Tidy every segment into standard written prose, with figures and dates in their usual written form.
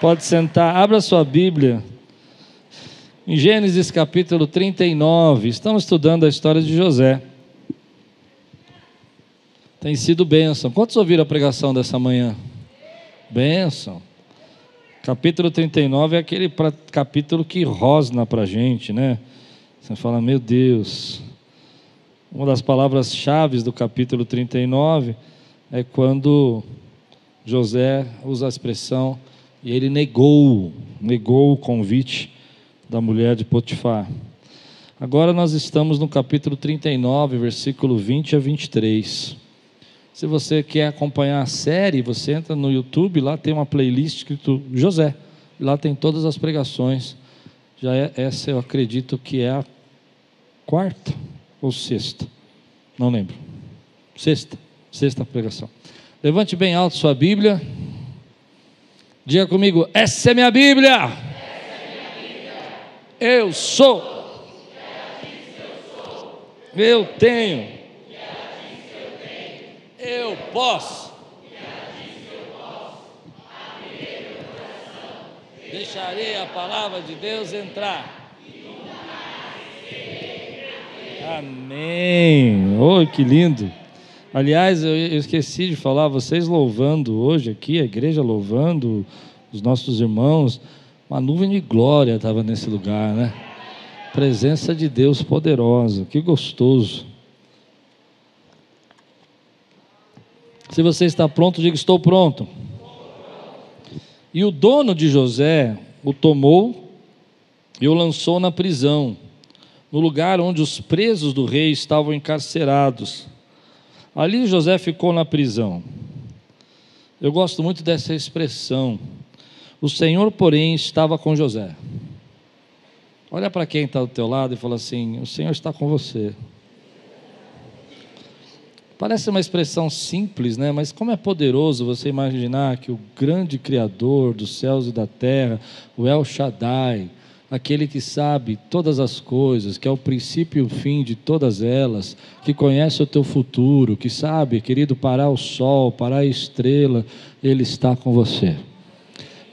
Pode sentar, abra sua Bíblia. Em Gênesis capítulo 39, estamos estudando a história de José. Tem sido bênção. Quantos ouviram a pregação dessa manhã? Bênção. Capítulo 39 é aquele capítulo que rosna para a gente, né? Você fala, meu Deus. Uma das palavras-chave do capítulo 39 é quando José usa a expressão, e ele negou o convite da mulher de Potifar. Agora nós estamos no capítulo 39, versículo 20 a 23. Se você quer acompanhar a série, você entra no YouTube, lá tem uma playlist escrito José. Lá tem todas as pregações. Essa eu acredito que é a quarta ou sexta. Não lembro. Sexta pregação. Levante bem alto sua Bíblia. Diga comigo, essa é minha Bíblia. Eu sou. Eu tenho. Eu posso. Deixarei a palavra de Deus entrar. Amém. Oh, que lindo. Aliás, eu esqueci de falar, vocês louvando hoje aqui, a igreja louvando, os nossos irmãos, uma nuvem de glória estava nesse lugar, né? Presença de Deus poderosa, que gostoso. Se você está pronto, diga, estou pronto. E o dono de José o tomou e o lançou na prisão, no lugar onde os presos do rei estavam encarcerados. Ali José ficou na prisão. Eu gosto muito dessa expressão. O Senhor, porém, estava com José. Olha para quem está do teu lado e fala assim, o Senhor está com você. Parece uma expressão simples, né? Mas como é poderoso você imaginar que o grande Criador dos céus e da terra, o El Shaddai, aquele que sabe todas as coisas, que é o princípio e o fim de todas elas, que conhece o teu futuro, que sabe, querido, parar o sol, parar a estrela, Ele está com você.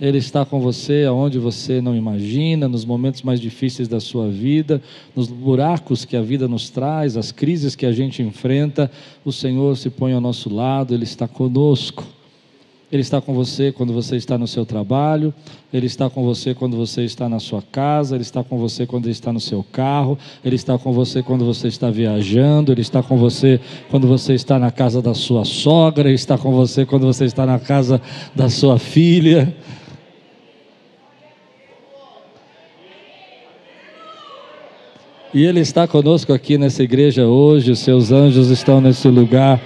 Ele está com você aonde você não imagina, nos momentos mais difíceis da sua vida, nos buracos que a vida nos traz, as crises que a gente enfrenta, o Senhor se põe ao nosso lado, Ele está conosco. Ele está com você quando você está no seu trabalho, Ele está com você quando você está na sua casa, Ele está com você quando Ele está no seu carro, Ele está com você quando você está viajando, Ele está com você quando você está na casa da sua sogra, Ele está com você quando você está na casa da sua filha. E Ele está conosco aqui nessa igreja hoje, os seus anjos estão nesse lugar.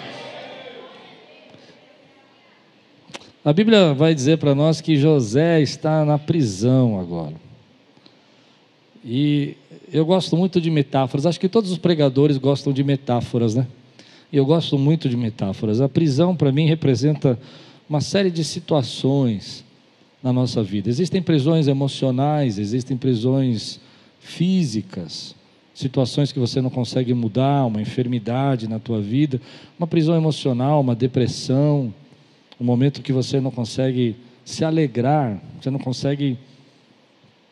A Bíblia vai dizer para nós que José está na prisão agora. E eu gosto muito de metáforas, acho que todos os pregadores gostam de metáforas, né? E eu gosto muito de metáforas. A prisão para mim representa uma série de situações na nossa vida. Existem prisões emocionais, existem prisões físicas, situações que você não consegue mudar, uma enfermidade na tua vida, uma prisão emocional, uma depressão, um momento que você não consegue se alegrar, você não consegue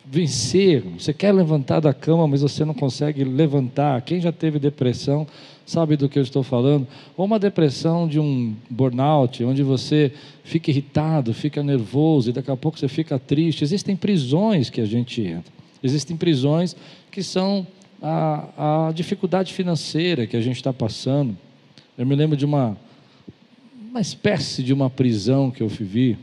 vencer, você quer levantar da cama, mas você não consegue levantar. Quem já teve depressão sabe do que eu estou falando, ou uma depressão de um burnout, onde você fica irritado, fica nervoso, e daqui a pouco você fica triste. Existem prisões que a gente entra, existem prisões que são a dificuldade financeira que a gente está passando. Eu me lembro de uma espécie de uma prisão que eu vivi,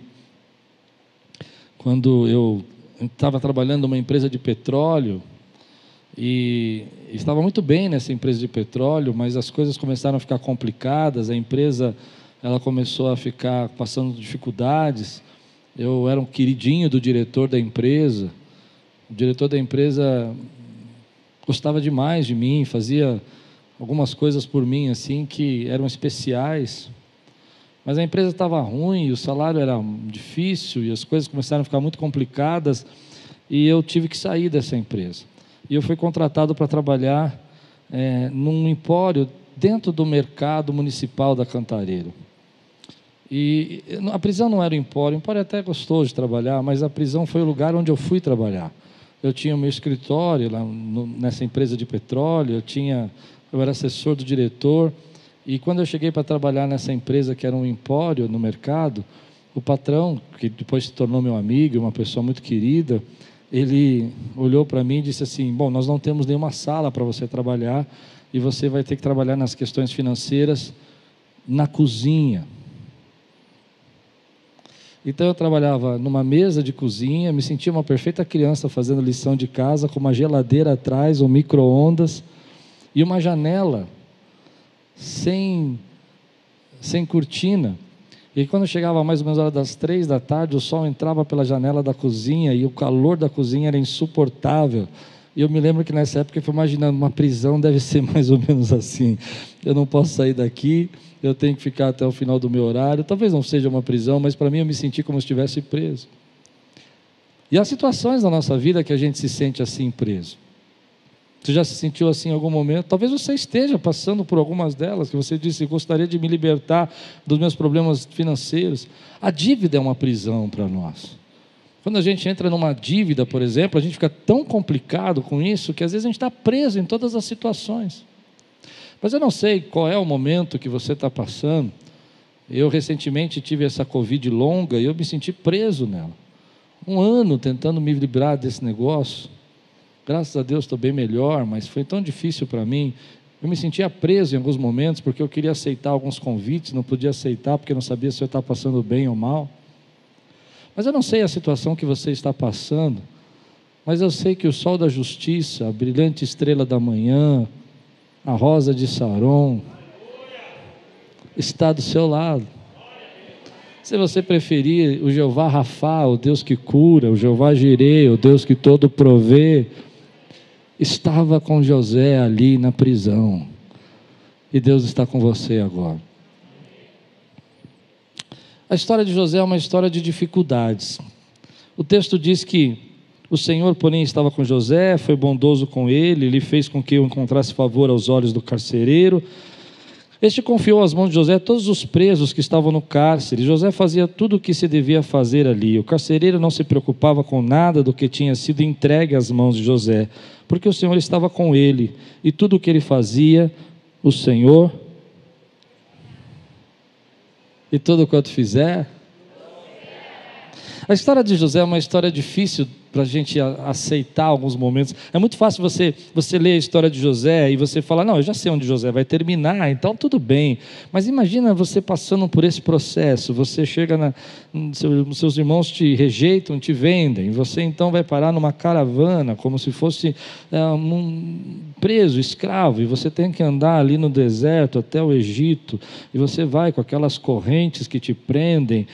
quando eu estava trabalhando numa empresa de petróleo, e estava muito bem nessa empresa de petróleo, mas as coisas começaram a ficar complicadas, a empresa ela começou a ficar passando dificuldades. Eu era um queridinho do diretor da empresa, o diretor da empresa gostava demais de mim, fazia algumas coisas por mim assim que eram especiais, mas a empresa estava ruim, o salário era difícil e as coisas começaram a ficar muito complicadas, e eu tive que sair dessa empresa. E eu fui contratado para trabalhar num empório dentro do mercado municipal da Cantareira. E a prisão não era o empório é até gostoso de trabalhar, mas a prisão foi o lugar onde eu fui trabalhar. Eu tinha o meu escritório lá nessa empresa de petróleo, eu era assessor do diretor, e quando eu cheguei para trabalhar nessa empresa que era um empório no mercado, o patrão, que depois se tornou meu amigo, uma pessoa muito querida, ele olhou para mim e disse assim: bom, nós não temos nenhuma sala para você trabalhar, e você vai ter que trabalhar nas questões financeiras na cozinha. Então eu trabalhava numa mesa de cozinha, me sentia uma perfeita criança fazendo lição de casa, com uma geladeira atrás, um micro-ondas e uma janela sem cortina. E quando chegava mais ou menos a hora das 3 da tarde, o sol entrava pela janela da cozinha e o calor da cozinha era insuportável. E eu me lembro que nessa época eu fui imaginando, uma prisão deve ser mais ou menos assim. Eu não posso sair daqui, eu tenho que ficar até o final do meu horário. Talvez não seja uma prisão, mas para mim eu me senti como se estivesse preso. E há situações na nossa vida que a gente se sente assim preso. Você já se sentiu assim em algum momento? Talvez você esteja passando por algumas delas, que você disse: gostaria de me libertar dos meus problemas financeiros. A dívida é uma prisão para nós. Quando a gente entra numa dívida, por exemplo, a gente fica tão complicado com isso, que às vezes a gente está preso em todas as situações. Mas eu não sei qual é o momento que você está passando. Eu recentemente tive essa Covid longa e eu me senti preso nela. 1 ano tentando me livrar desse negócio. Graças a Deus estou bem melhor, mas foi tão difícil para mim. Eu me sentia preso em alguns momentos, porque eu queria aceitar alguns convites, não podia aceitar porque não sabia se eu estava passando bem ou mal. Mas eu não sei a situação que você está passando, mas eu sei que o sol da justiça, a brilhante estrela da manhã, a rosa de Saron, está do seu lado. Se você preferir o Jeová Rafá, o Deus que cura, o Jeová Jireh, o Deus que todo provê, estava com José ali na prisão, e Deus está com você agora. A história de José é uma história de dificuldades. O texto diz que o Senhor, porém, estava com José, foi bondoso com ele fez com que eu encontrasse favor aos olhos do carcereiro. Este confiou às mãos de José todos os presos que estavam no cárcere. José fazia tudo o que se devia fazer ali. O carcereiro não se preocupava com nada do que tinha sido entregue às mãos de José, porque o Senhor estava com ele, e tudo o que ele fazia, o Senhor... E tudo quanto fizer. A história de José é uma história difícil para a gente aceitar alguns momentos. É muito fácil você ler a história de José e você falar: não, eu já sei onde José vai terminar, então tudo bem. Mas imagina você passando por esse processo. Você chega seus irmãos te rejeitam, te vendem, você então vai parar numa caravana, como se fosse preso, escravo, e você tem que andar ali no deserto até o Egito, e você vai com aquelas correntes que te prendem.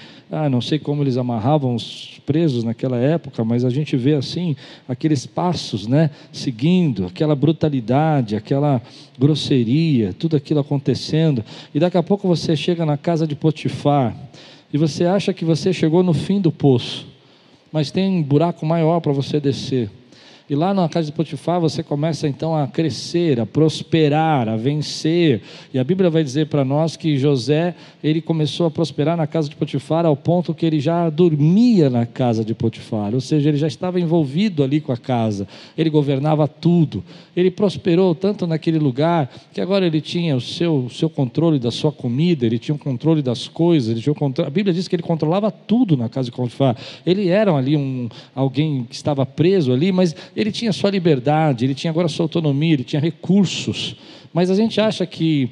Não sei como eles amarravam os presos naquela época, mas a gente vê assim, aqueles passos, seguindo, aquela brutalidade, aquela grosseria, tudo aquilo acontecendo, e daqui a pouco você chega na casa de Potifar, e você acha que você chegou no fim do poço, mas tem um buraco maior para você descer. E lá na casa de Potifar você começa então a crescer, a prosperar, a vencer. E a Bíblia vai dizer para nós que José, ele começou a prosperar na casa de Potifar ao ponto que ele já dormia na casa de Potifar. Ou seja, ele já estava envolvido ali com a casa. Ele governava tudo. Ele prosperou tanto naquele lugar que agora ele tinha o seu controle da sua comida, ele tinha o controle das coisas, ele tinha o controle. A Bíblia diz que ele controlava tudo na casa de Potifar. Ele era ali alguém que estava preso ali, mas ele tinha sua liberdade, ele tinha agora sua autonomia, ele tinha recursos. Mas a gente acha que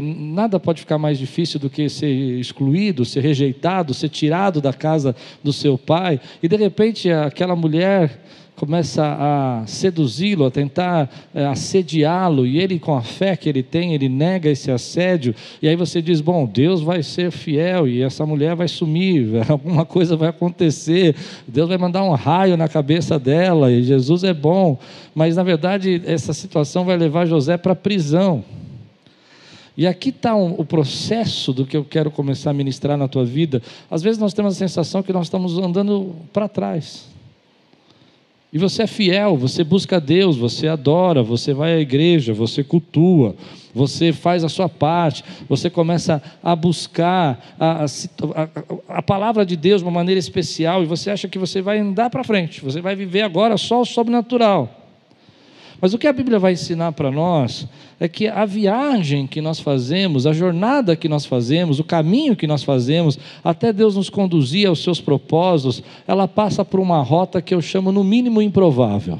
nada pode ficar mais difícil do que ser excluído, ser rejeitado, ser tirado da casa do seu pai, e de repente aquela mulher começa a seduzi-lo, a tentar assediá-lo, e ele, com a fé que ele tem, ele nega esse assédio, e aí você diz: bom, Deus vai ser fiel, e essa mulher vai sumir, alguma coisa vai acontecer, Deus vai mandar um raio na cabeça dela, e Jesus é bom. Mas na verdade essa situação vai levar José para a prisão. E aqui está o processo do que eu quero começar a ministrar na tua vida. Às vezes nós temos a sensação que nós estamos andando para trás. E você é fiel, você busca Deus, você adora, você vai à igreja, você cultua, você faz a sua parte, você começa a buscar a palavra de Deus de uma maneira especial, e você acha que você vai andar para frente, você vai viver agora só o sobrenatural. Mas o que a Bíblia vai ensinar para nós é que a viagem que nós fazemos, a jornada que nós fazemos, o caminho que nós fazemos, até Deus nos conduzir aos seus propósitos, ela passa por uma rota que eu chamo no mínimo improvável.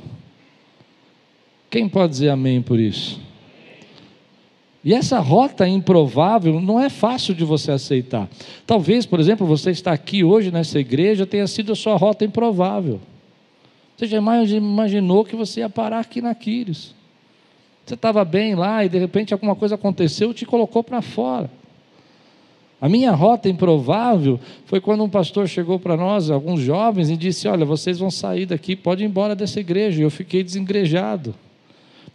Quem pode dizer amém por isso? E essa rota improvável não é fácil de você aceitar. Talvez, por exemplo, você está aqui hoje nessa igreja, tenha sido a sua rota improvável. Você jamais imaginou que você ia parar aqui na Quírios. Você estava bem lá e de repente alguma coisa aconteceu e te colocou para fora. A minha rota improvável foi quando um pastor chegou para nós, alguns jovens, e disse: olha, vocês vão sair daqui, pode ir embora dessa igreja. E eu fiquei desengrejado.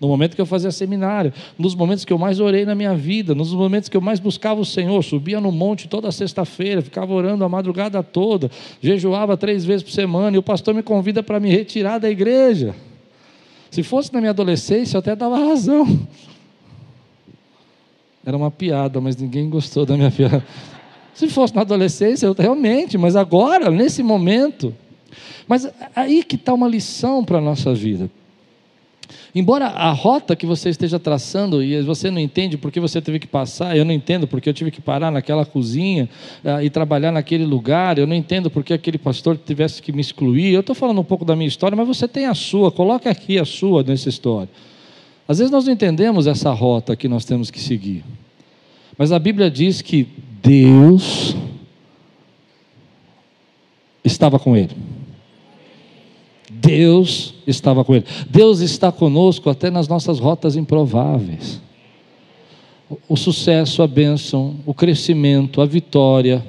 No momento que eu fazia seminário, nos momentos que eu mais orei na minha vida, nos momentos que eu mais buscava o Senhor, subia no monte toda sexta-feira, ficava orando a madrugada toda, jejuava 3 vezes por semana, e o pastor me convida para me retirar da igreja. Se fosse na minha adolescência, eu até dava razão. Era uma piada, mas ninguém gostou da minha piada. Se fosse na adolescência, eu realmente, mas agora, nesse momento. Mas aí que está uma lição para a nossa vida. Embora a rota que você esteja traçando, e você não entende porque você teve que passar, eu não entendo porque eu tive que parar naquela cozinha e trabalhar naquele lugar, eu não entendo porque aquele pastor tivesse que me excluir, eu estou falando um pouco da minha história, mas você tem a sua, coloque aqui a sua nessa história. Às vezes nós não entendemos essa rota que nós temos que seguir, mas a Bíblia diz que Deus estava com ele. Deus estava com ele. Deus está conosco até nas nossas rotas improváveis. O sucesso, a bênção, o crescimento, a vitória,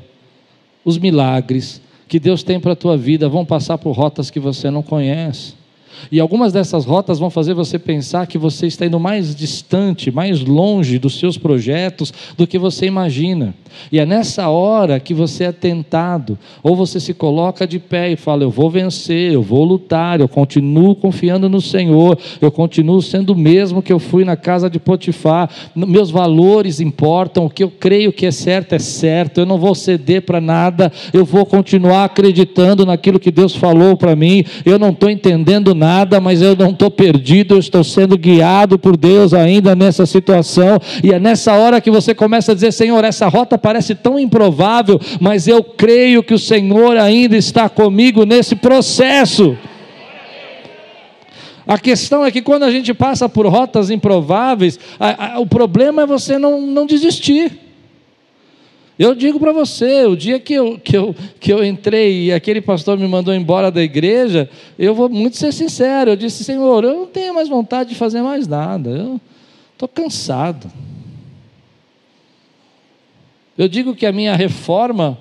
os milagres que Deus tem para a tua vida vão passar por rotas que você não conhece. E algumas dessas rotas vão fazer você pensar que você está indo mais distante, mais longe dos seus projetos do que você imagina. E é nessa hora que você é tentado, ou você se coloca de pé e fala: eu vou vencer, eu vou lutar, eu continuo confiando no Senhor, eu continuo sendo o mesmo que eu fui na casa de Potifar, meus valores importam, o que eu creio que é certo, eu não vou ceder para nada, eu vou continuar acreditando naquilo que Deus falou para mim, eu não estou entendendo nada, mas eu não estou perdido, eu estou sendo guiado por Deus ainda nessa situação. E é nessa hora que você começa a dizer: Senhor, essa rota parece tão improvável, mas eu creio que o Senhor ainda está comigo nesse processo. A questão é que quando a gente passa por rotas improváveis, o problema é você não desistir. Eu digo para você, o dia que eu entrei e aquele pastor me mandou embora da igreja, eu vou muito ser sincero, eu disse: Senhor, eu não tenho mais vontade de fazer mais nada, eu estou cansado. Eu digo que a minha reforma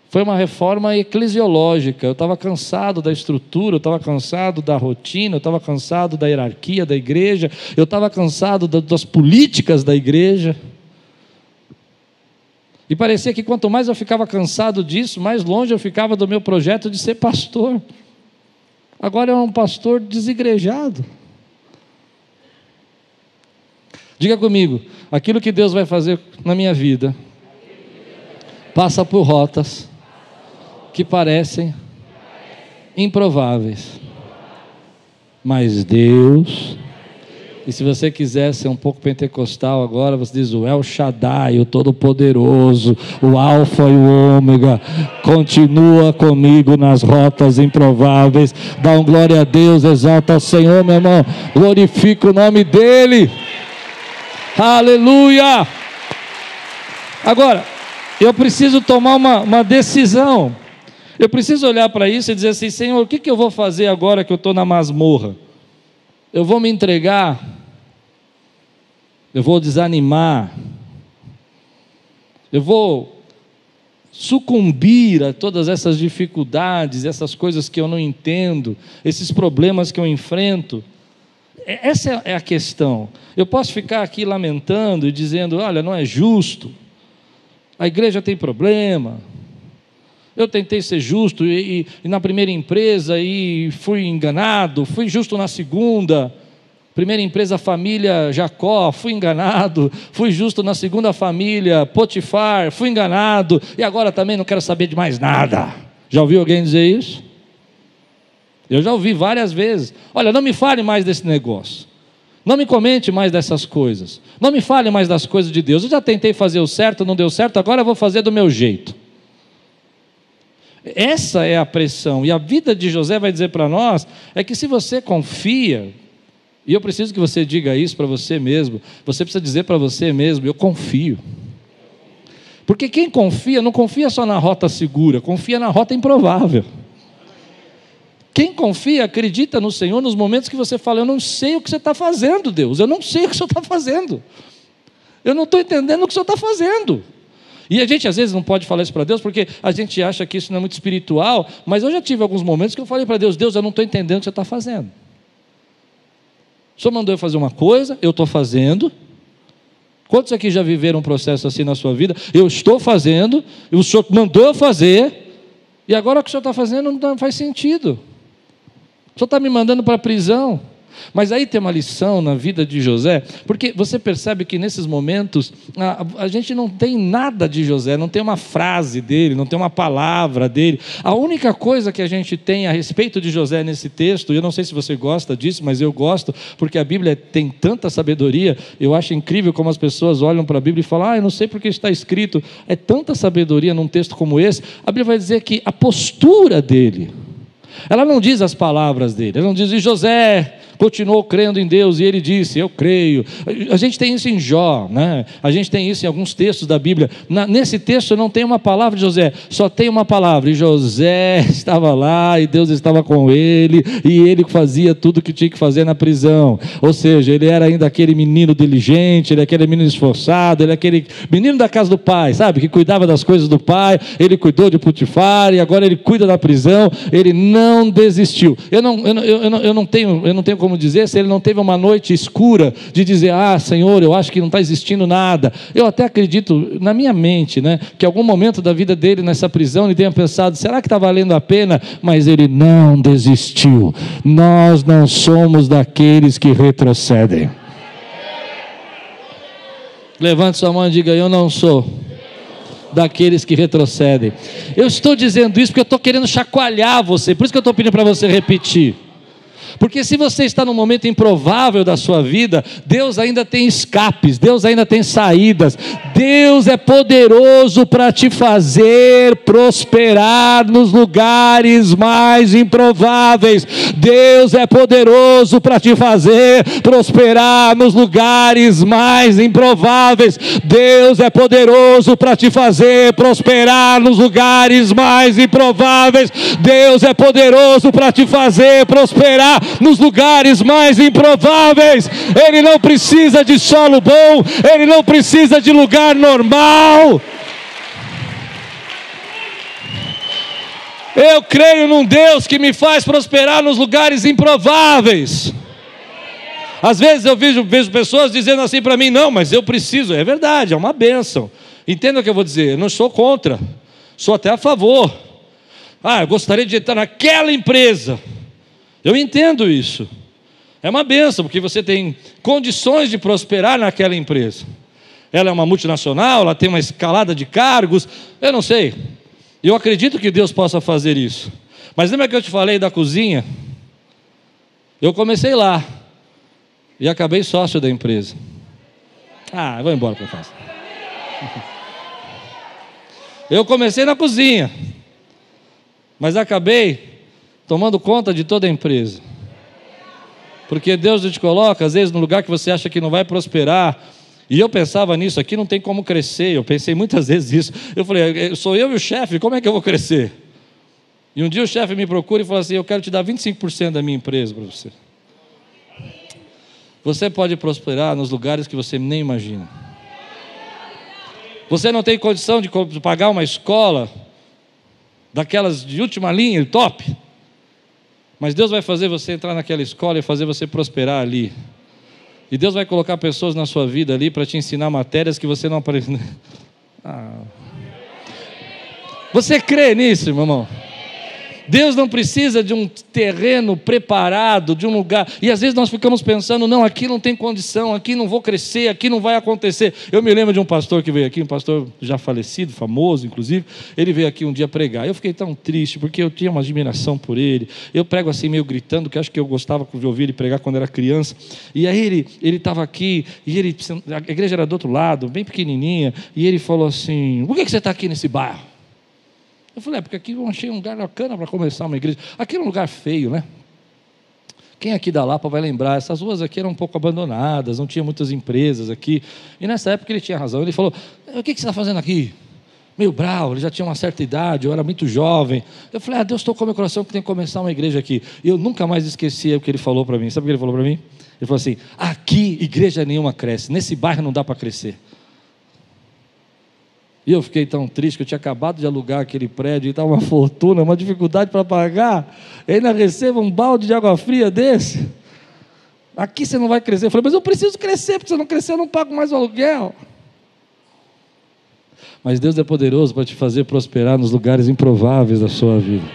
foi uma reforma eclesiológica. Eu estava cansado da estrutura, eu estava cansado da rotina, eu estava cansado da hierarquia da igreja, eu estava cansado das políticas da igreja. E parecia que quanto mais eu ficava cansado disso, mais longe eu ficava do meu projeto de ser pastor. Agora é um pastor desigrejado. Diga comigo: aquilo que Deus vai fazer na minha vida passa por rotas que parecem improváveis, mas Deus... E se você quiser ser um pouco pentecostal agora, você diz: o El Shaddai, o Todo-Poderoso, o Alfa e o Ômega, continua comigo nas rotas improváveis. Dá um glória a Deus, exalta ao Senhor, meu irmão, glorifica o nome dEle. Aleluia! Agora, eu preciso tomar uma decisão. Eu preciso olhar para isso e dizer assim: Senhor, o que eu vou fazer agora que eu estou na masmorra? Eu vou me entregar? Eu vou desanimar? Eu vou sucumbir a todas essas dificuldades, essas coisas que eu não entendo, esses problemas que eu enfrento? Essa é a questão. Eu posso ficar aqui lamentando e dizendo: olha, não é justo, a igreja tem problema, Eu tentei ser justo e na primeira empresa e fui enganado, fui justo na segunda. Primeira empresa, família Jacó, fui enganado. Fui justo na segunda família, Potifar, fui enganado. E agora também não quero saber de mais nada. Já ouviu alguém dizer isso? Eu já ouvi várias vezes. Olha, não me fale mais desse negócio. Não me comente mais dessas coisas. Não me fale mais das coisas de Deus. Eu já tentei fazer o certo, não deu certo, agora eu vou fazer do meu jeito. Essa é a pressão, e a vida de José vai dizer para nós, é que se você confia, e eu preciso que você diga isso para você mesmo, você precisa dizer para você mesmo, eu confio. Porque quem confia, não confia só na rota segura, confia na rota improvável. Quem confia, acredita no Senhor nos momentos que você fala, eu não sei o que você está fazendo, Deus, eu não sei o que o Senhor está fazendo, eu não estou entendendo o que o Senhor está fazendo. E a gente às vezes não pode falar isso para Deus, porque a gente acha que isso não é muito espiritual, mas eu já tive alguns momentos que eu falei para Deus, Deus, eu não estou entendendo o que você está fazendo. O Senhor mandou eu fazer uma coisa, eu estou fazendo. Quantos aqui já viveram um processo assim na sua vida? Eu estou fazendo, o Senhor mandou eu fazer, e agora o que o Senhor está fazendo não faz sentido. O Senhor está me mandando para a prisão. Mas aí tem uma lição na vida de José, porque você percebe que nesses momentos a gente não tem nada de José, não tem uma frase dele, não tem uma palavra dele. A única coisa que a gente tem a respeito de José nesse texto, e eu não sei se você gosta disso, mas eu gosto, porque a Bíblia tem tanta sabedoria. Eu acho incrível como as pessoas olham para a Bíblia e falam, eu não sei porque está escrito, é tanta sabedoria num texto como esse. A Bíblia vai dizer que a postura dele, ela não diz as palavras dele, ela não diz, e José continuou crendo em Deus, e ele disse, eu creio. A gente tem isso em Jó, né? A gente tem isso em alguns textos da Bíblia. Nesse texto não tem uma palavra de José, só tem uma palavra, e José estava lá, e Deus estava com ele, e ele fazia tudo o que tinha que fazer na prisão. Ou seja, ele era ainda aquele menino diligente, ele era aquele menino esforçado, ele era aquele menino da casa do pai, sabe, que cuidava das coisas do pai. Ele cuidou de Potifar, e agora ele cuida da prisão. Ele não desistiu. Eu não tenho como dizer se ele não teve uma noite escura de dizer, Senhor, eu acho que não está existindo nada. Eu até acredito na minha mente, né, que algum momento da vida dele nessa prisão ele tenha pensado, será que está valendo a pena? Mas ele não desistiu. Nós não somos daqueles que retrocedem. Levante sua mão e diga, eu não sou daqueles que retrocedem. Eu estou dizendo isso porque eu estou querendo chacoalhar você, por isso que eu estou pedindo para você repetir. Porque se você está num momento improvável da sua vida, Deus ainda tem escapes, Deus ainda tem saídas. Deus é poderoso para te fazer prosperar nos lugares mais improváveis. Deus é poderoso para te fazer prosperar nos lugares mais improváveis. Deus é poderoso para te fazer prosperar nos lugares mais improváveis. Deus é poderoso para te fazer prosperar nos lugares mais improváveis. Ele não precisa de solo bom, ele não precisa de lugar normal. Eu creio num Deus que me faz prosperar nos lugares improváveis. Às vezes eu vejo pessoas dizendo assim para mim, não, mas eu preciso. É verdade, é uma bênção. Entenda o que eu vou dizer, eu não sou contra, sou até a favor. Eu gostaria de entrar naquela empresa. Eu entendo isso, é uma bênção, porque você tem condições de prosperar naquela empresa. Ela é uma multinacional, ela tem uma escalada de cargos, eu não sei, eu acredito que Deus possa fazer isso. Mas lembra que eu te falei da cozinha? Eu comecei lá, e acabei sócio da empresa. Eu vou embora para casa. Eu comecei na cozinha, mas acabei tomando conta de toda a empresa. Porque Deus te coloca, às vezes, no lugar que você acha que não vai prosperar. E eu pensava nisso, aqui não tem como crescer. Eu pensei muitas vezes isso. Eu falei, sou eu e o chefe, como é que eu vou crescer? E um dia o chefe me procura e fala assim, eu quero te dar 25% da minha empresa para você. Você pode prosperar nos lugares que você nem imagina. Você não tem condição de pagar uma escola daquelas de última linha, top. Mas Deus vai fazer você entrar naquela escola e fazer você prosperar ali. E Deus vai colocar pessoas na sua vida ali para te ensinar matérias que você não aprendeu. Você crê nisso, meu irmão? Deus não precisa de um terreno preparado, de um lugar, e às vezes nós ficamos pensando, não, aqui não tem condição, aqui não vou crescer, aqui não vai acontecer. Eu me lembro de um pastor que veio aqui, um pastor já falecido, famoso inclusive, ele veio aqui um dia pregar, eu fiquei tão triste, porque eu tinha uma admiração por ele, eu prego assim meio gritando, que acho que eu gostava de ouvir ele pregar quando era criança, e aí ele estava aqui, e a igreja era do outro lado, bem pequenininha, e ele falou assim, por que você está aqui nesse bairro? Eu falei, porque aqui eu achei um lugar bacana para começar uma igreja. Aqui era um lugar feio, né? Quem aqui da Lapa vai lembrar, essas ruas aqui eram um pouco abandonadas, não tinha muitas empresas aqui. E nessa época ele tinha razão, ele falou, o que você está fazendo aqui? Meio bravo, ele já tinha uma certa idade, eu era muito jovem. Eu falei, Deus tocou meu coração que tem que começar uma igreja aqui. E eu nunca mais esqueci o que ele falou para mim. Sabe o que ele falou para mim? Ele falou assim, aqui igreja nenhuma cresce, nesse bairro não dá para crescer. E eu fiquei tão triste que eu tinha acabado de alugar aquele prédio e estava uma fortuna, uma dificuldade para pagar. E ainda recebo um balde de água fria desse. Aqui você não vai crescer. Eu falei, mas eu preciso crescer, porque se eu não crescer eu não pago mais o aluguel. Mas Deus é poderoso para te fazer prosperar nos lugares improváveis da sua vida.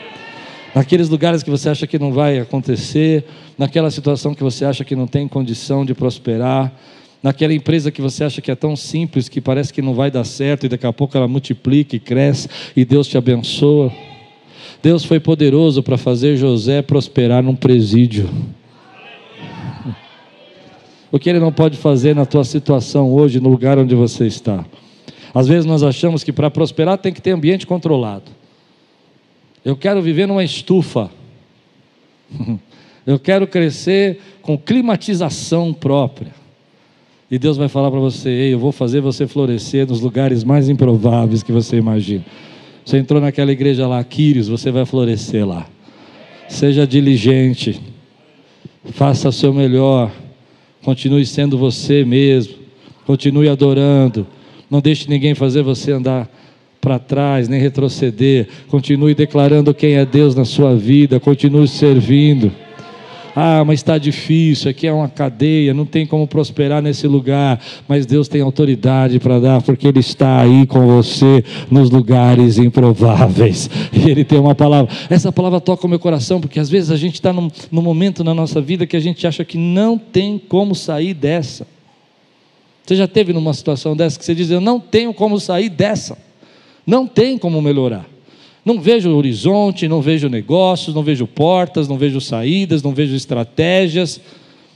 Naqueles lugares que você acha que não vai acontecer, naquela situação que você acha que não tem condição de prosperar, naquela empresa que você acha que é tão simples, que parece que não vai dar certo, e daqui a pouco ela multiplica e cresce, e Deus te abençoa. Deus foi poderoso para fazer José prosperar num presídio. O que Ele não pode fazer na tua situação hoje, no lugar onde você está? Às vezes nós achamos que para prosperar tem que ter ambiente controlado. Eu quero viver numa estufa. Eu quero crescer com climatização própria. E Deus vai falar para você, ei, eu vou fazer você florescer nos lugares mais improváveis que você imagina. Você entrou naquela igreja lá, Quírios, você vai florescer lá. Seja diligente, faça o seu melhor, continue sendo você mesmo, continue adorando, não deixe ninguém fazer você andar para trás, nem retroceder, continue declarando quem é Deus na sua vida, continue servindo. Mas está difícil, aqui é uma cadeia, não tem como prosperar nesse lugar, mas Deus tem autoridade para dar, porque Ele está aí com você nos lugares improváveis, e Ele tem uma palavra. Essa palavra toca o meu coração, porque às vezes a gente está num momento na nossa vida que a gente acha que não tem como sair dessa. Você já esteve numa situação dessa que você diz, eu não tenho como sair dessa, não tem como melhorar. Não vejo horizonte, não vejo negócios, não vejo portas, não vejo saídas, não vejo estratégias,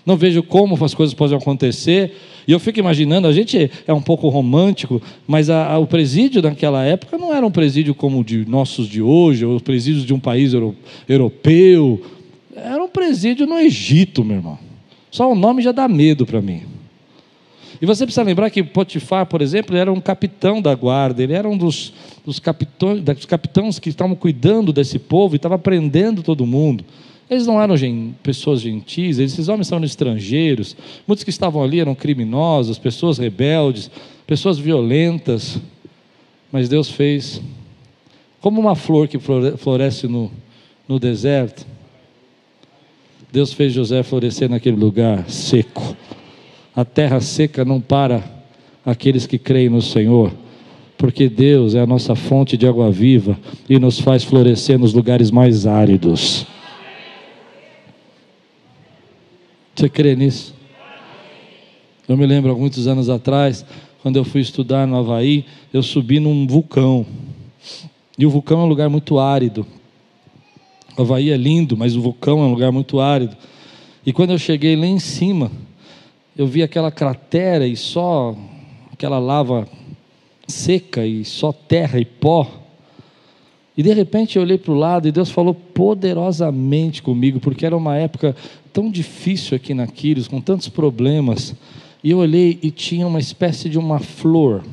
não vejo como as coisas podem acontecer. E eu fico imaginando, a gente é um pouco romântico, mas o presídio naquela época não era um presídio como o de nossos de hoje, ou os presídios de um país europeu. Era um presídio no Egito, meu irmão. Só o nome já dá medo para mim. E você precisa lembrar que Potifar, por exemplo, ele era um capitão da guarda, ele era um dos capitães que estavam cuidando desse povo e estava prendendo todo mundo. Eles não eram pessoas gentis, esses homens são estrangeiros, muitos que estavam ali eram criminosos, pessoas rebeldes, pessoas violentas, mas Deus fez, como uma flor que floresce no deserto, Deus fez José florescer naquele lugar seco. A terra seca não para aqueles que creem no Senhor, porque Deus é a nossa fonte de água viva e nos faz florescer nos lugares mais áridos. Você crê nisso? Eu me lembro, há muitos anos atrás, quando eu fui estudar no Havaí, eu subi num vulcão, e o vulcão é um lugar muito árido. O Havaí é lindo, mas o vulcão é um lugar muito árido. E quando eu cheguei lá em cima, eu vi aquela cratera e só aquela lava seca e só terra e pó. E de repente eu olhei para o lado e Deus falou poderosamente comigo, porque era uma época tão difícil aqui na Quírios, com tantos problemas. E eu olhei e tinha uma espécie de uma flor.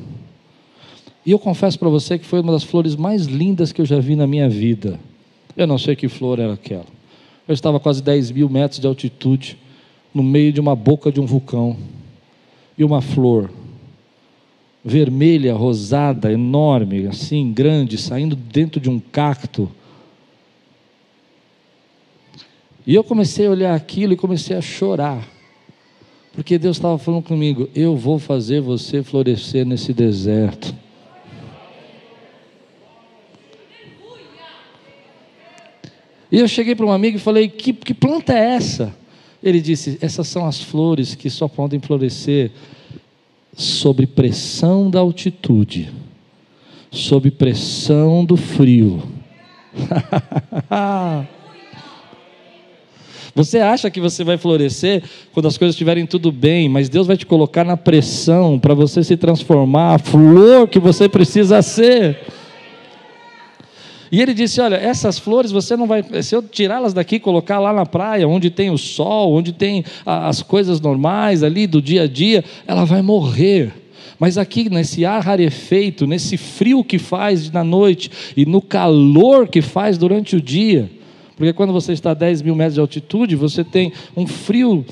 E eu confesso para você que foi uma das flores mais lindas que eu já vi na minha vida. Eu não sei que flor era aquela. Eu estava a quase 10 mil metros de altitude, no meio de uma boca de um vulcão, e uma flor vermelha, rosada, enorme, assim, grande, saindo dentro de um cacto. E eu comecei a olhar aquilo e comecei a chorar, porque Deus estava falando comigo, eu vou fazer você florescer nesse deserto. E eu cheguei para um amigo e falei: que planta é essa? Ele disse: essas são as flores que só podem florescer sob pressão da altitude, sob pressão do frio. Você acha que você vai florescer quando as coisas estiverem tudo bem, mas Deus vai te colocar na pressão para você se transformar a flor que você precisa ser. E ele disse: olha, essas flores você não vai, se eu tirá-las daqui e colocar lá na praia, onde tem o sol, onde tem as coisas normais ali do dia a dia, ela vai morrer. Mas aqui nesse ar rarefeito, nesse frio que faz na noite e no calor que faz durante o dia, porque quando você está a 10 mil metros de altitude, você tem um frio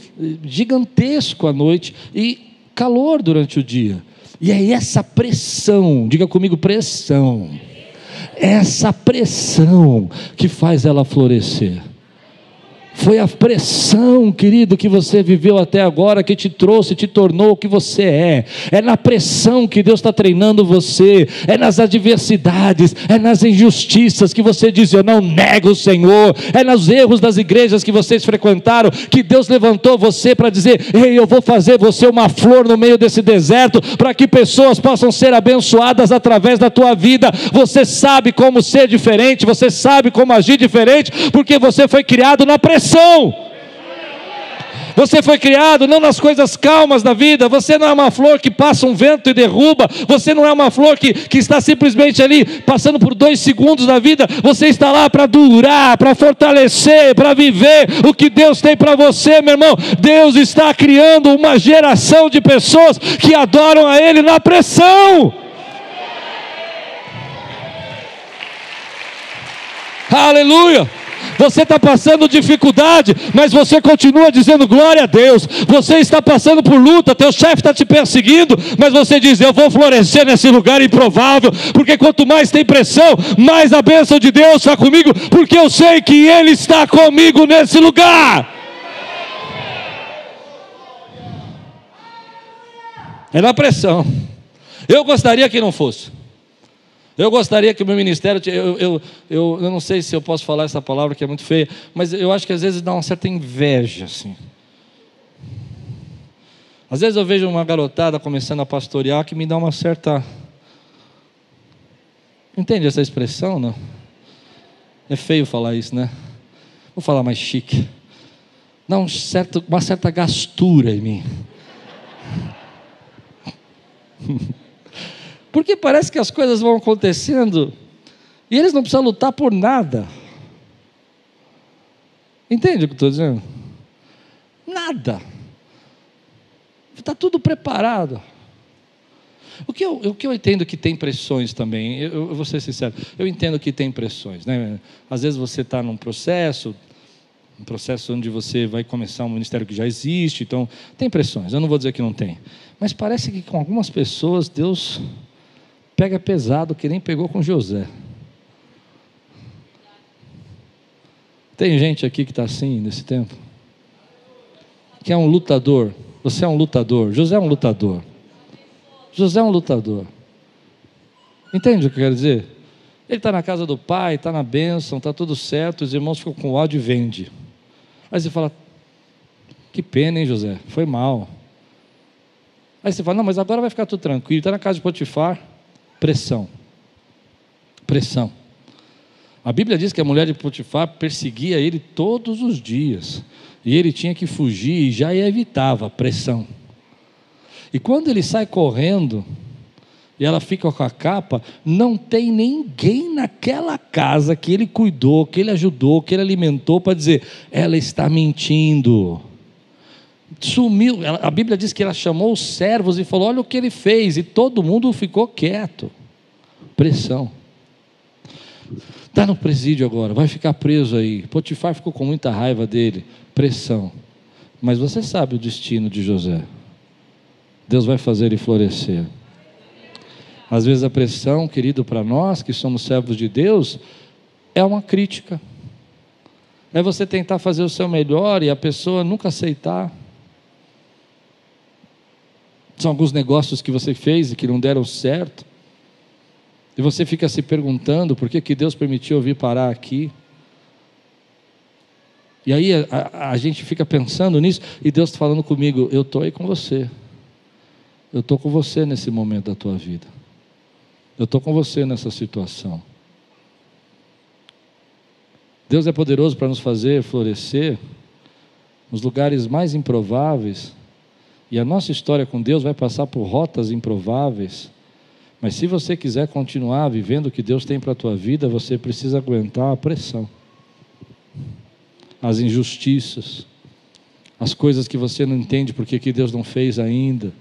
gigantesco à noite e calor durante o dia. E é essa pressão, diga comigo, pressão, essa pressão que faz ela florescer. Foi a pressão, querido, que você viveu até agora, que te trouxe, te tornou o que você é. É na pressão que Deus está treinando você. É nas adversidades, é nas injustiças que você diz: eu não nego o Senhor. É nos erros das igrejas que vocês frequentaram, que Deus levantou você para dizer: ei, eu vou fazer você uma flor no meio desse deserto, para que pessoas possam ser abençoadas através da tua vida. Você sabe como ser diferente, você sabe como agir diferente, porque você foi criado na pressão. Você foi criado não nas coisas calmas da vida. Você não é uma flor que passa um vento e derruba. Você não é uma flor que está simplesmente ali passando por 2 segundos da vida. Você está lá para durar, para fortalecer, para viver o que Deus tem para você, meu irmão. Deus está criando uma geração de pessoas que adoram a Ele na pressão. Aleluia! Você está passando dificuldade, mas você continua dizendo glória a Deus. Você está passando por luta, teu chefe está te perseguindo, mas você diz: eu vou florescer nesse lugar improvável, porque quanto mais tem pressão, mais a bênção de Deus está comigo, porque eu sei que Ele está comigo nesse lugar. É na pressão. Eu gostaria que não fosse. Eu gostaria que o meu ministério, eu não sei se eu posso falar essa palavra que é muito feia, mas eu acho que às vezes dá uma certa inveja, assim. Às vezes eu vejo uma garotada começando a pastorear que me dá uma certa... Entende essa expressão, não? É feio falar isso, né? Vou falar mais chique. Dá uma certa gastura em mim. Porque parece que as coisas vão acontecendo e eles não precisam lutar por nada. Entende o que eu estou dizendo? Nada. Está tudo preparado. O que eu entendo que tem pressões também, eu vou ser sincero, eu entendo que tem pressões, né? Às vezes você está num processo onde você vai começar um ministério que já existe, então tem pressões, eu não vou dizer que não tem. Mas parece que com algumas pessoas Deus... pega pesado, que nem pegou com José. Tem gente aqui que está assim nesse tempo, que é um lutador. Você é um lutador. José é um lutador. José é um lutador. Entende o que eu quero dizer? Ele está na casa do pai, está na bênção, está tudo certo, os irmãos ficam com ódio e vende. Aí você fala: que pena, hein, José? Foi mal. Aí você fala: não, mas agora vai ficar tudo tranquilo. Está na casa de Potifar. Pressão. Pressão. A Bíblia diz que a mulher de Potifar perseguia ele todos os dias. E ele tinha que fugir e já evitava pressão. E quando ele sai correndo, e ela fica com a capa, não tem ninguém naquela casa que ele cuidou, que ele ajudou, que ele alimentou, para dizer: ela está mentindo. Sumiu. A Bíblia diz que ela chamou os servos e falou: olha o que ele fez, e todo mundo ficou quieto. Pressão. Está no presídio agora, vai ficar preso aí. Potifar ficou com muita raiva dele. Pressão. Mas você sabe o destino de José. Deus vai fazer ele florescer. Às vezes a pressão, querido, para nós que somos servos de Deus, é uma crítica. É você tentar fazer o seu melhor e a pessoa nunca aceitar. São alguns negócios que você fez e que não deram certo. E você fica se perguntando: por que Deus permitiu eu vir parar aqui? E aí a gente fica pensando nisso, e Deus está falando comigo: eu estou aí com você. Eu estou com você nesse momento da tua vida. Eu estou com você nessa situação. Deus é poderoso para nos fazer florescer nos lugares mais improváveis. E a nossa história com Deus vai passar por rotas improváveis. Mas se você quiser continuar vivendo o que Deus tem para a tua vida, você precisa aguentar a pressão, as injustiças, as coisas que você não entende porque que Deus não fez ainda,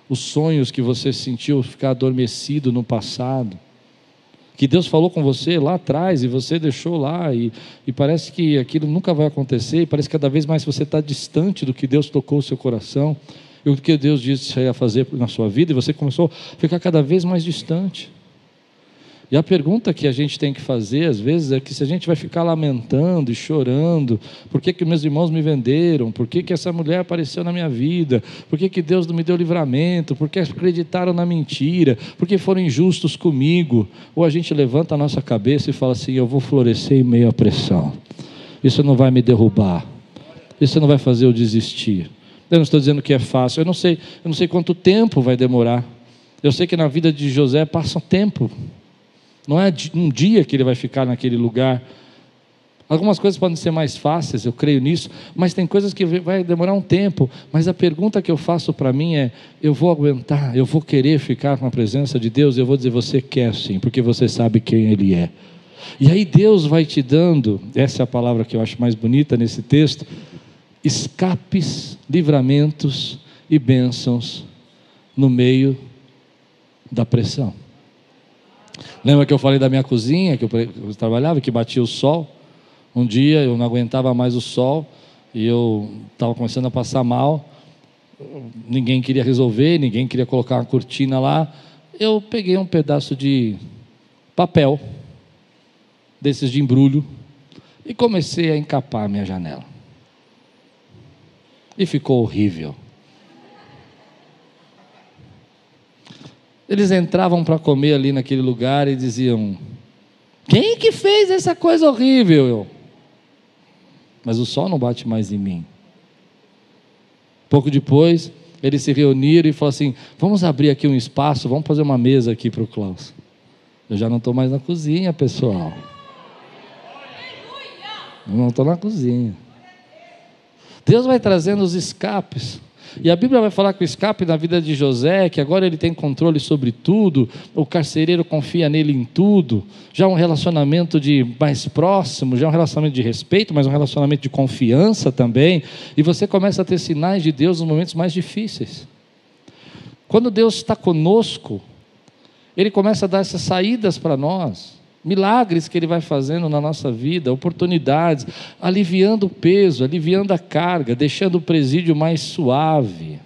os sonhos que você sentiu ficar adormecido no passado, que Deus falou com você lá atrás e você deixou lá, e parece que aquilo nunca vai acontecer, e parece que cada vez mais você está distante do que Deus tocou o seu coração, e o que Deus disse que ia fazer na sua vida, e você começou a ficar cada vez mais distante. E a pergunta que a gente tem que fazer às vezes é que se a gente vai ficar lamentando e chorando: por que meus irmãos me venderam? Por que essa mulher apareceu na minha vida? Por que Deus não me deu livramento? Por que acreditaram na mentira? Por que foram injustos comigo? Ou a gente levanta a nossa cabeça e fala assim: eu vou florescer em meio à pressão, isso não vai me derrubar, isso não vai fazer eu desistir. Eu não estou dizendo que é fácil, eu não sei quanto tempo vai demorar. Eu sei que na vida de José passa um tempo. Não é um dia que ele vai ficar naquele lugar. Algumas coisas podem ser mais fáceis, eu creio nisso, mas tem coisas que vai demorar um tempo. Mas a pergunta que eu faço para mim é: eu vou aguentar, eu vou querer ficar com a presença de Deus? Eu vou dizer: você quer sim, porque você sabe quem Ele é. E aí Deus vai te dando, essa é a palavra que eu acho mais bonita nesse texto, escapes, livramentos e bênçãos no meio da pressão. Lembra que eu falei da minha cozinha, que eu trabalhava, que batia o sol? Um dia eu não aguentava mais o sol, e eu estava começando a passar mal, ninguém queria resolver, ninguém queria colocar uma cortina lá. Eu peguei um pedaço de papel, desses de embrulho, e comecei a encapar a minha janela. E ficou horrível. Eles entravam para comer ali naquele lugar e diziam: quem que fez essa coisa horrível? Mas o sol não bate mais em mim. Pouco depois, eles se reuniram e falaram assim: vamos abrir aqui um espaço, vamos fazer uma mesa aqui para o Klaus. Eu já não estou mais na cozinha, pessoal. Eu não estou na cozinha. Deus vai trazendo os escapes. E a Bíblia vai falar que o escape na vida de José, que agora ele tem controle sobre tudo, o carcereiro confia nele em tudo, já um relacionamento de mais próximo, já um relacionamento de respeito, mas um relacionamento de confiança também, e você começa a ter sinais de Deus nos momentos mais difíceis. Quando Deus está conosco, Ele começa a dar essas saídas para nós, milagres que Ele vai fazendo na nossa vida, oportunidades, aliviando o peso, aliviando a carga, deixando o presídio mais suave.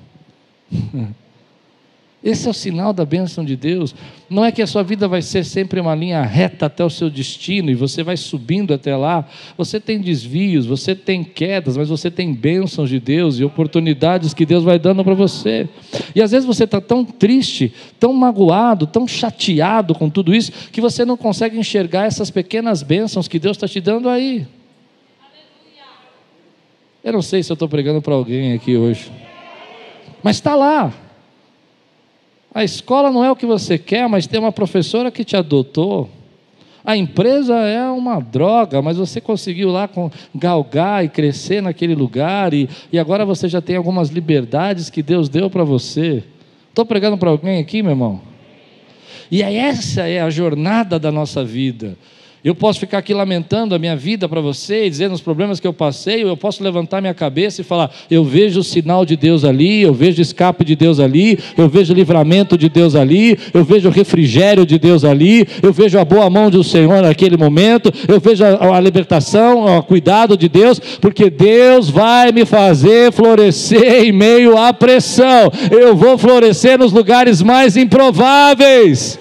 Esse é o sinal da bênção de Deus. Não é que a sua vida vai ser sempre uma linha reta até o seu destino e você vai subindo até lá. Você tem desvios, você tem quedas, mas você tem bênçãos de Deus e oportunidades que Deus vai dando para você. E às vezes você está tão triste, tão magoado, tão chateado com tudo isso, que você não consegue enxergar essas pequenas bênçãos que Deus está te dando aí. Eu não sei se eu estou pregando para alguém aqui hoje, mas está lá. A escola não é o que você quer, mas tem uma professora que te adotou. A empresa é uma droga, mas você conseguiu lá galgar e crescer naquele lugar, e agora você já tem algumas liberdades que Deus deu para você. Estou pregando para alguém aqui, meu irmão? E essa é a jornada da nossa vida. Eu posso ficar aqui lamentando a minha vida para você, e dizendo os problemas que eu passei, ou eu posso levantar minha cabeça e falar: eu vejo o sinal de Deus ali, eu vejo o escape de Deus ali, eu vejo o livramento de Deus ali, eu vejo o refrigério de Deus ali, eu vejo a boa mão do Senhor naquele momento, eu vejo a libertação, o cuidado de Deus, porque Deus vai me fazer florescer em meio à pressão. Eu vou florescer nos lugares mais improváveis.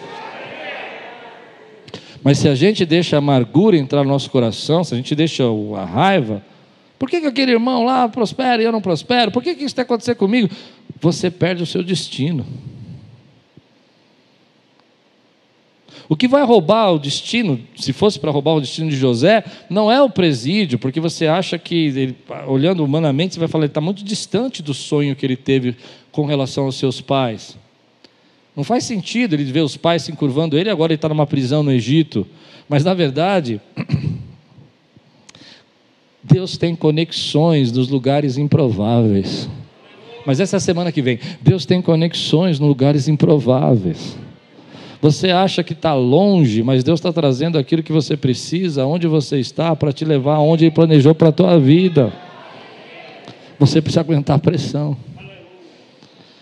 Mas se a gente deixa a amargura entrar no nosso coração, se a gente deixa a raiva: por que aquele irmão lá prospera e eu não prospero? Por que isso está acontecendo comigo? Você perde o seu destino. O que vai roubar o destino, se fosse para roubar o destino de José, não é o presídio, porque você acha que, ele, olhando humanamente, você vai falar, ele está muito distante do sonho que ele teve com relação aos seus pais. Não faz sentido ele ver os pais se encurvando ele, agora ele está numa prisão no Egito. Mas, na verdade, Deus tem conexões nos lugares improváveis. Mas essa é a semana que vem. Deus tem conexões nos lugares improváveis. Você acha que está longe, mas Deus está trazendo aquilo que você precisa, onde você está, para te levar aonde Ele planejou para a tua vida. Você precisa aguentar a pressão.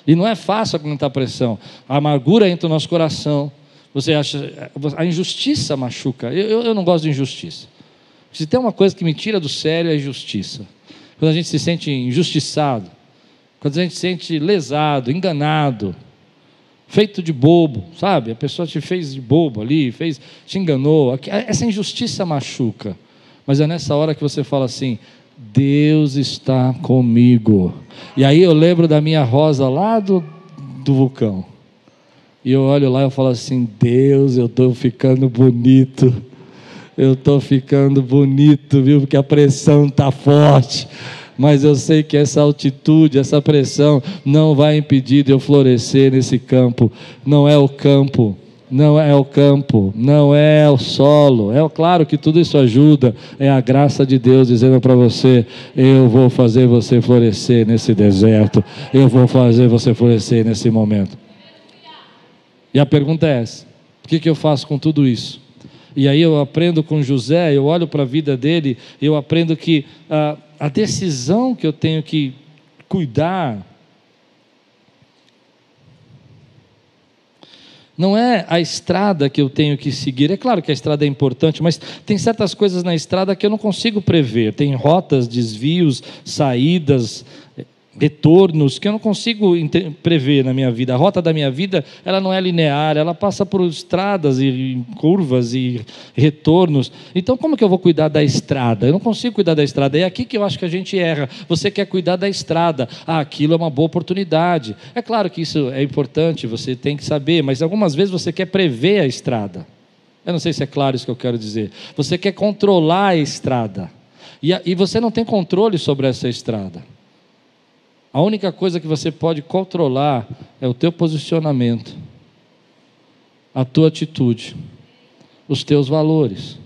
E não é fácil aguentar a pressão. A amargura entra no nosso coração. Você acha, a injustiça machuca. Eu não gosto de injustiça. Se tem uma coisa que me tira do sério é a injustiça. Quando a gente se sente injustiçado, quando a gente se sente lesado, enganado, feito de bobo, sabe? A pessoa te fez de bobo ali, te enganou. Essa injustiça machuca. Mas é nessa hora que você fala assim: Deus está comigo. E aí eu lembro da minha rosa lá do vulcão. E eu olho lá e eu falo assim: Deus, eu estou ficando bonito. Eu estou ficando bonito, viu? Porque a pressão está forte. Mas eu sei que essa altitude, essa pressão não vai impedir de eu florescer nesse campo. Não é o campo, não é o campo, não é o solo. É claro que tudo isso ajuda. É a graça de Deus dizendo para você: eu vou fazer você florescer nesse deserto. Eu vou fazer você florescer nesse momento. E a pergunta é essa: o que eu faço com tudo isso? E aí eu aprendo com José, eu olho para a vida dele, eu aprendo que a decisão que eu tenho que cuidar não é a estrada que eu tenho que seguir. É claro que a estrada é importante, mas tem certas coisas na estrada que eu não consigo prever. Tem rotas, desvios, saídas, retornos que eu não consigo prever na minha vida. A rota da minha vida, ela não é linear, ela passa por estradas e curvas e retornos. Então como que eu vou cuidar da estrada? Eu não consigo cuidar da estrada. É aqui que eu acho que a gente erra. Você quer cuidar da estrada, aquilo é uma boa oportunidade. É claro que isso é importante, você tem que saber, mas algumas vezes você quer prever a estrada. Eu não sei se é claro isso que eu quero dizer. Você quer controlar a estrada, e você não tem controle sobre essa estrada. A única coisa que você pode controlar é o teu posicionamento, a tua atitude, os teus valores.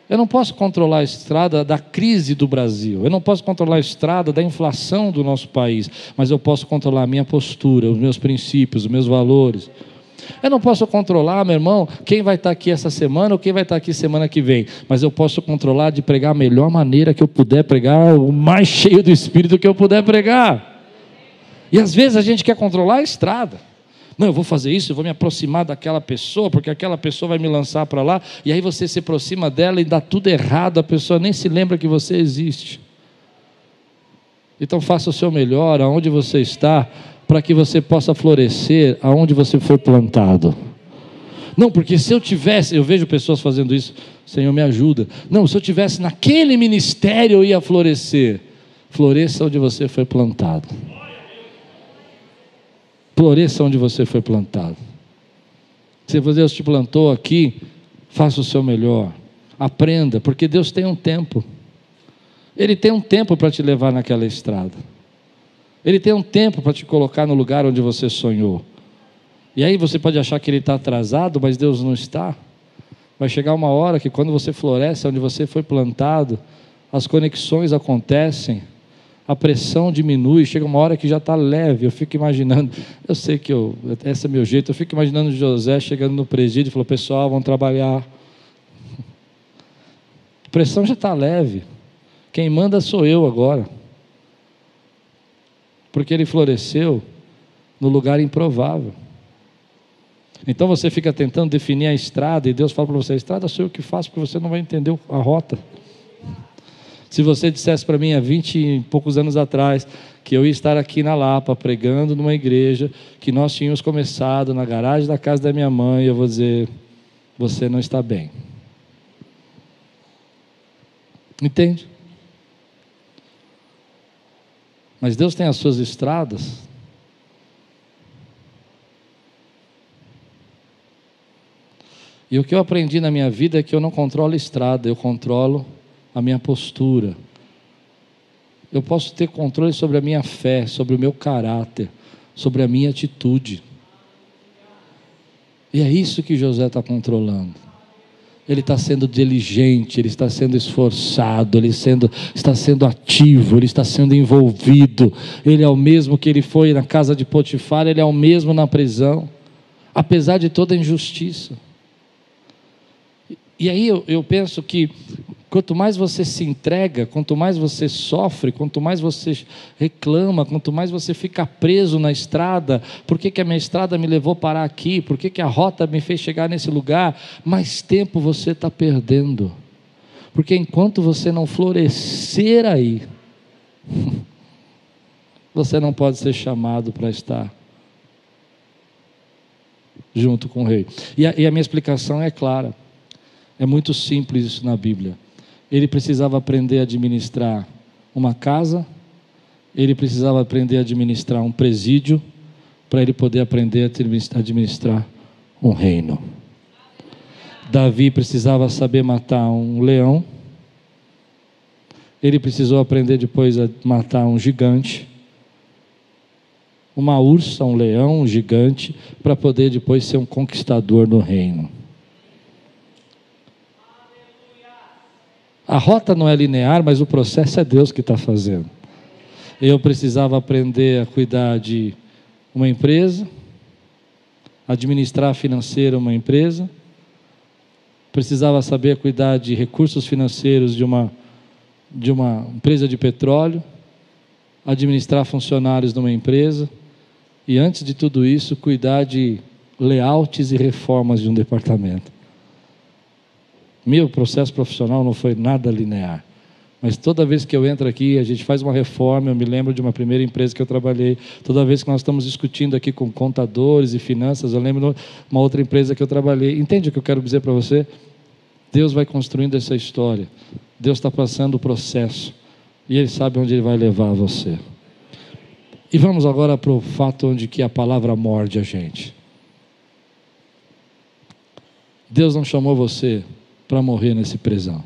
Eu não posso controlar a estrada da crise do Brasil, eu não posso controlar a estrada da inflação do nosso país, mas eu posso controlar a minha postura, os meus princípios, os meus valores. Eu não posso controlar, meu irmão, quem vai estar aqui essa semana ou quem vai estar aqui semana que vem, mas eu posso controlar de pregar a melhor maneira que eu puder pregar, o mais cheio do Espírito que eu puder pregar. E às vezes a gente quer controlar a estrada. Não, eu vou fazer isso, eu vou me aproximar daquela pessoa, porque aquela pessoa vai me lançar para lá, e aí você se aproxima dela e dá tudo errado, a pessoa nem se lembra que você existe. Então faça o seu melhor aonde você está, para que você possa florescer aonde você foi plantado. Não, porque se eu tivesse, eu vejo pessoas fazendo isso, Senhor me ajuda. Não, se eu tivesse naquele ministério eu ia florescer. Floresça onde você foi plantado. Floresça onde você foi plantado. Se Deus te plantou aqui, faça o seu melhor. Aprenda, porque Deus tem um tempo. Ele tem um tempo para te levar naquela estrada. Ele tem um tempo para te colocar no lugar onde você sonhou. E aí você pode achar que Ele está atrasado, mas Deus não está. Vai chegar uma hora que quando você floresce onde você foi plantado, as conexões acontecem, a pressão diminui, chega uma hora que já está leve. Eu fico imaginando, eu sei que esse é meu jeito, eu fico imaginando José chegando no presídio e falou: pessoal, vamos trabalhar. A pressão já está leve, quem manda sou eu agora. Porque ele floresceu no lugar improvável. Então você fica tentando definir a estrada, e Deus fala para você: a estrada sou eu que faço, porque você não vai entender a rota. Se você dissesse para mim há 20 e poucos anos atrás que eu ia estar aqui na Lapa pregando numa igreja que nós tínhamos começado na garagem da casa da minha mãe, eu vou dizer: você não está bem. Entende? Mas Deus tem as suas estradas. E o que eu aprendi na minha vida é que eu não controlo a estrada, eu controlo a minha postura. Eu posso ter controle sobre a minha fé, sobre o meu caráter, sobre a minha atitude. E é isso que José está controlando. Ele está sendo diligente, ele está sendo esforçado, ele está sendo ativo, ele está sendo envolvido. Ele é o mesmo que ele foi na casa de Potifar, ele é o mesmo na prisão, apesar de toda a injustiça. E aí eu penso que quanto mais você se entrega, quanto mais você sofre, quanto mais você reclama, quanto mais você fica preso na estrada, por que a minha estrada me levou a parar aqui, por que a rota me fez chegar nesse lugar, mais tempo você está perdendo. Porque enquanto você não florescer aí, você não pode ser chamado para estar junto com o rei. E a minha explicação é clara. É muito simples isso na Bíblia. Ele precisava aprender a administrar uma casa, ele precisava aprender a administrar um presídio, para ele poder aprender a administrar um reino. Davi precisava saber matar um leão, ele precisou aprender depois a matar um gigante, uma ursa, um leão, um gigante, para poder depois ser um conquistador no reino. A rota não é linear, mas o processo é Deus que está fazendo. Eu precisava aprender a cuidar de uma empresa, administrar financeiro uma empresa, precisava saber cuidar de recursos financeiros de uma empresa de petróleo, administrar funcionários de uma empresa, e antes de tudo isso, cuidar de layouts e reformas de um departamento. Meu processo profissional não foi nada linear, mas toda vez que eu entro aqui, a gente faz uma reforma, eu me lembro de uma primeira empresa que eu trabalhei, toda vez que nós estamos discutindo aqui com contadores e finanças, eu lembro de uma outra empresa que eu trabalhei. Entende o que eu quero dizer para você? Deus vai construindo essa história, Deus está passando o processo, e Ele sabe onde Ele vai levar você. E vamos agora para o fato onde que a palavra morde a gente. Deus não chamou você para morrer nessa prisão.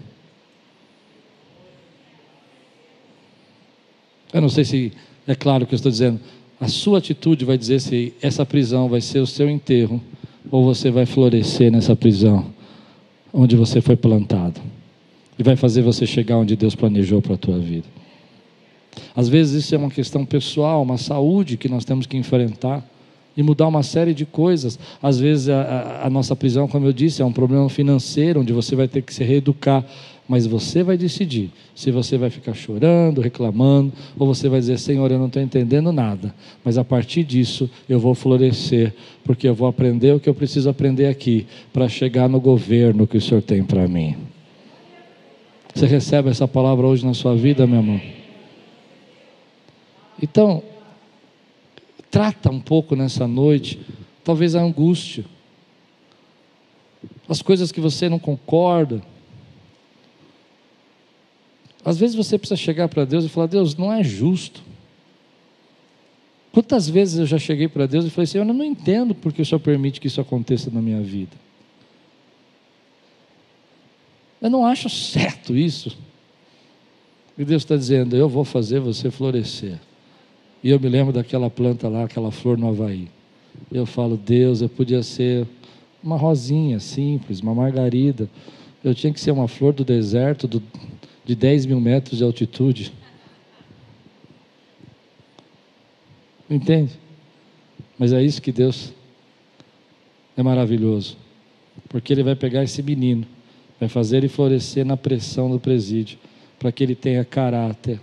Eu não sei se é claro o que eu estou dizendo. A sua atitude vai dizer se essa prisão vai ser o seu enterro, ou você vai florescer nessa prisão, onde você foi plantado, e vai fazer você chegar onde Deus planejou para a tua vida. Às vezes isso é uma questão pessoal, uma saúde que nós temos que enfrentar, e mudar uma série de coisas. Às vezes a nossa prisão, como eu disse, é um problema financeiro, onde você vai ter que se reeducar, mas você vai decidir se você vai ficar chorando, reclamando, ou você vai dizer: Senhor, eu não estou entendendo nada, mas a partir disso eu vou florescer, porque eu vou aprender o que eu preciso aprender aqui, para chegar no governo que o Senhor tem para mim. Você recebe essa palavra hoje na sua vida, meu irmão? Então, trata um pouco nessa noite, talvez a angústia, as coisas que você não concorda. Às vezes você precisa chegar para Deus e falar: Deus, não é justo. Quantas vezes eu já cheguei para Deus e falei: Senhor, eu não entendo porque o Senhor permite que isso aconteça na minha vida. Eu não acho certo isso. E Deus está dizendo: eu vou fazer você florescer. E eu me lembro daquela planta lá, aquela flor no Havaí. Eu falo: Deus, eu podia ser uma rosinha simples, uma margarida. Eu tinha que ser uma flor do deserto, de 10 mil metros de altitude. Entende? Mas é isso que Deus é maravilhoso. Porque Ele vai pegar esse menino, vai fazer ele florescer na pressão do presídio, para que ele tenha caráter,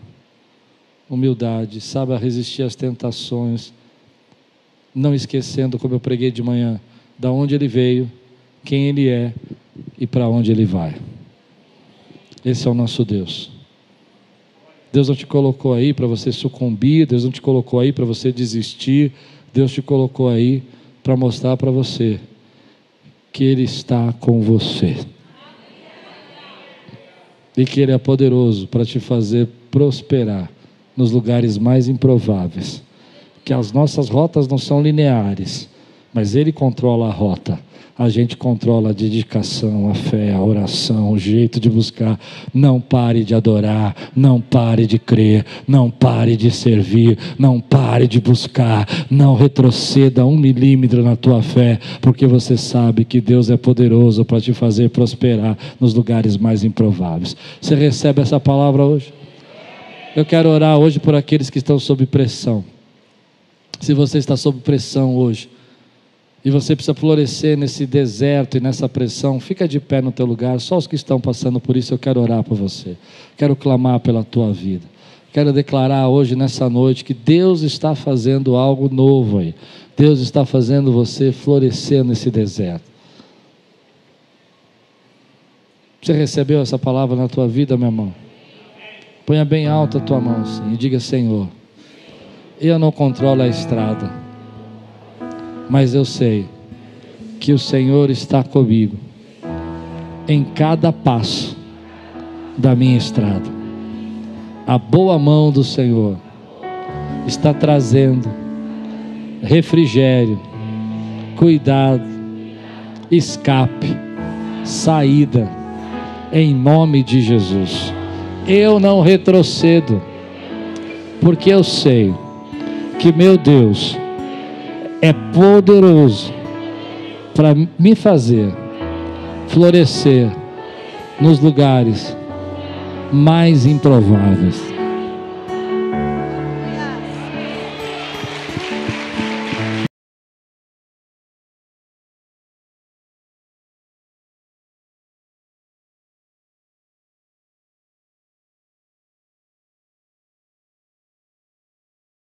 humildade, saiba resistir às tentações, não esquecendo, como eu preguei de manhã, da onde ele veio, quem ele é e para onde ele vai. Esse é o nosso Deus. Deus não te colocou aí para você sucumbir, Deus não te colocou aí para você desistir, Deus te colocou aí para mostrar para você que Ele está com você e que Ele é poderoso para te fazer prosperar nos lugares mais improváveis, que as nossas rotas não são lineares, mas Ele controla a rota. A gente controla a dedicação, a fé, a oração, o jeito de buscar. Não pare de adorar, não pare de crer, não pare de servir, não pare de buscar, não retroceda 1 milímetro na tua fé, porque você sabe que Deus é poderoso para te fazer prosperar nos lugares mais improváveis. Você recebe essa palavra hoje? Eu quero orar hoje por aqueles que estão sob pressão. Se você está sob pressão hoje, e você precisa florescer nesse deserto e nessa pressão, fica de pé no teu lugar. Só os que estão passando por isso, eu quero orar por você. Quero clamar pela tua vida. Quero declarar hoje, nessa noite, que Deus está fazendo algo novo aí. Deus está fazendo você florescer nesse deserto. Você recebeu essa palavra na tua vida, meu irmão? Ponha bem alta a tua mão assim, e diga: Senhor, eu não controlo a estrada, mas eu sei que o Senhor está comigo em cada passo da minha estrada. A boa mão do Senhor está trazendo refrigério, cuidado, escape, saída, em nome de Jesus. Eu não retrocedo, porque eu sei que meu Deus é poderoso para me fazer florescer nos lugares mais improváveis.